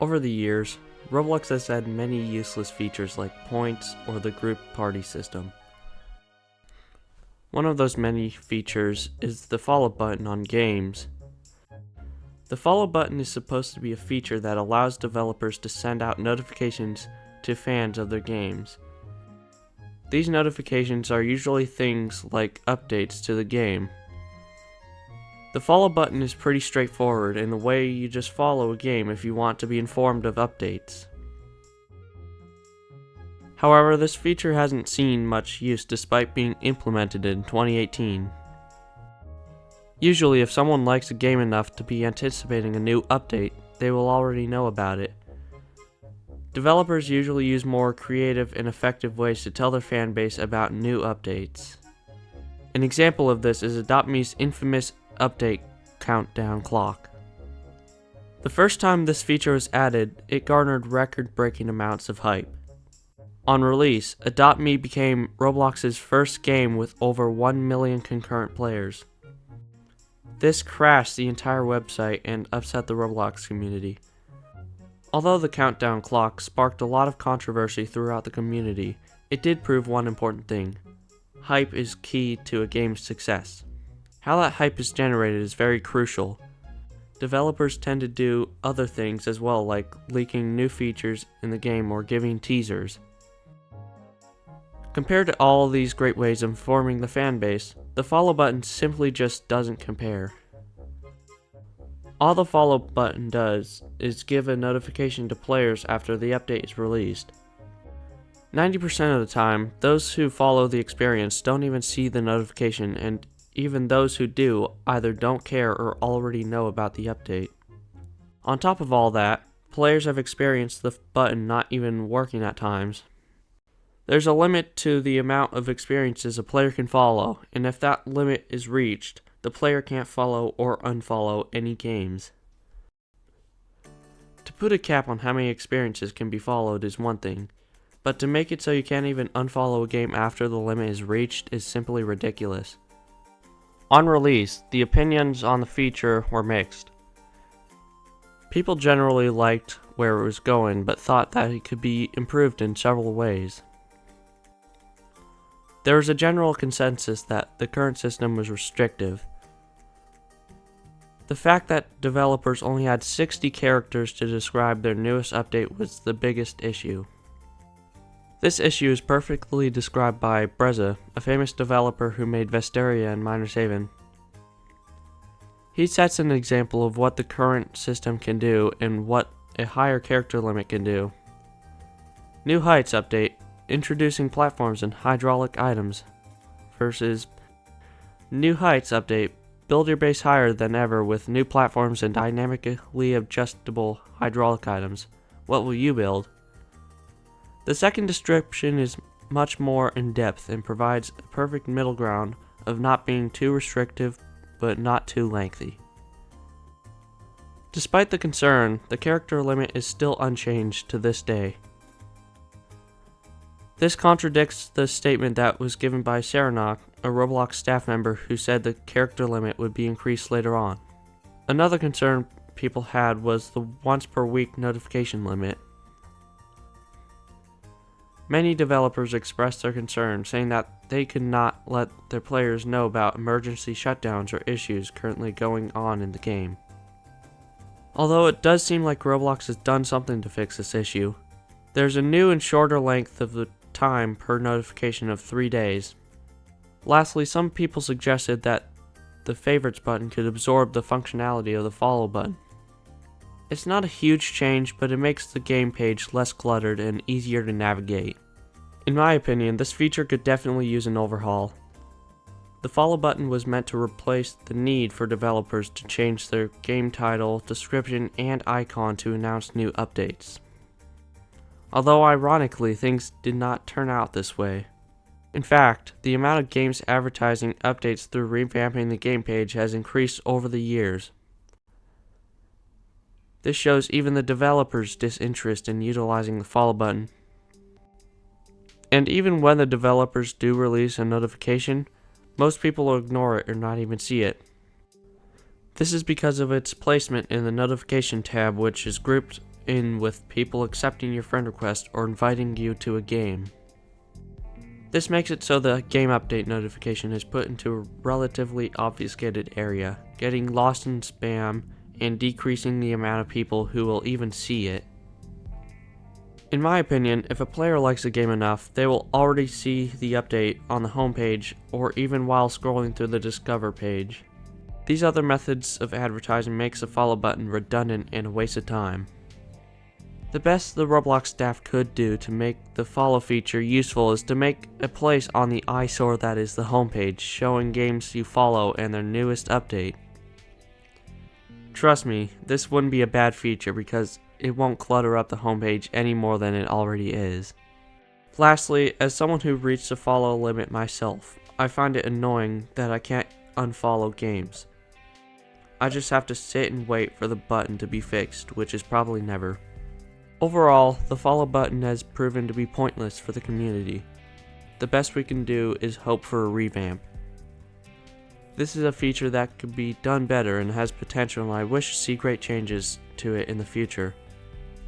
Over the years, Roblox has had many useless features like points or the group party system. One of those many features is the follow button on games. The follow button is supposed to be a feature that allows developers to send out notifications to fans of their games. These notifications are usually things like updates to the game. The follow button is pretty straightforward in the way you just follow a game if you want to be informed of updates. However, this feature hasn't seen much use despite being implemented in 2018. Usually, if someone likes a game enough to be anticipating a new update, they will already know about it. Developers usually use more creative and effective ways to tell their fan base about new updates. An example of this is Adopt Me's infamous update countdown clock. The first time this feature was added, it garnered record-breaking amounts of hype. On release, Adopt Me became Roblox's first game with over 1 million concurrent players. This crashed the entire website and upset the Roblox community. Although the countdown clock sparked a lot of controversy throughout the community, it did prove one important thing. Hype is key to a game's success. How that hype is generated is very crucial. Developers tend to do other things as well, like leaking new features in the game or giving teasers. Compared to all these great ways of informing the fan base, the follow button simply just doesn't compare. All the follow button does is give a notification to players after the update is released. 90% of the time, those who follow the experience don't even see the notification, and even those who do either don't care or already know about the update. On top of all that, players have experienced the button not even working at times. There's a limit to the amount of experiences a player can follow, and if that limit is reached, the player can't follow or unfollow any games. To put a cap on how many experiences can be followed is one thing, but to make it so you can't even unfollow a game after the limit is reached is simply ridiculous. On release, the opinions on the feature were mixed. People generally liked where it was going, but thought that it could be improved in several ways. There was a general consensus that the current system was restrictive. The fact that developers only had 60 characters to describe their newest update was the biggest issue. This issue is perfectly described by Breza, a famous developer who made Vesteria and Miner's Haven. He sets an example of what the current system can do and what a higher character limit can do. New Heights update, introducing platforms and hydraulic items, versus New Heights update, build your base higher than ever with new platforms and dynamically adjustable hydraulic items. What will you build? The second description is much more in-depth and provides a perfect middle ground of not being too restrictive but not too lengthy. Despite the concern, the character limit is still unchanged to this day. This contradicts the statement that was given by Serenok, a Roblox staff member who said the character limit would be increased later on. Another concern people had was the once per week notification limit. Many developers expressed their concern, saying that they could not let their players know about emergency shutdowns or issues currently going on in the game. Although it does seem like Roblox has done something to fix this issue, there's a new and shorter length of the time per notification of 3 days. Lastly, some people suggested that the favorites button could absorb the functionality of the follow button. It's not a huge change, but it makes the game page less cluttered and easier to navigate. In my opinion, this feature could definitely use an overhaul. The follow button was meant to replace the need for developers to change their game title, description, and icon to announce new updates. Although ironically, things did not turn out this way. In fact, the amount of games advertising updates through revamping the game page has increased over the years. This shows even the developers' disinterest in utilizing the follow button. And even when the developers do release a notification, most people will ignore it or not even see it. This is because of its placement in the notification tab, which is grouped in with people accepting your friend request or inviting you to a game. This makes it so the game update notification is put into a relatively obfuscated area, getting lost in spam and decreasing the amount of people who will even see it. In my opinion, if a player likes a game enough, they will already see the update on the homepage or even while scrolling through the Discover page. These other methods of advertising makes the follow button redundant and a waste of time. The best the Roblox staff could do to make the follow feature useful is to make a place on the eyesore that is the homepage, showing games you follow and their newest update. Trust me, this wouldn't be a bad feature because it won't clutter up the homepage any more than it already is. Lastly, as someone who reached the follow limit myself, I find it annoying that I can't unfollow games. I just have to sit and wait for the button to be fixed, which is probably never. Overall, the follow button has proven to be pointless for the community. The best we can do is hope for a revamp. This is a feature that could be done better and has potential, and I wish to see great changes to it in the future.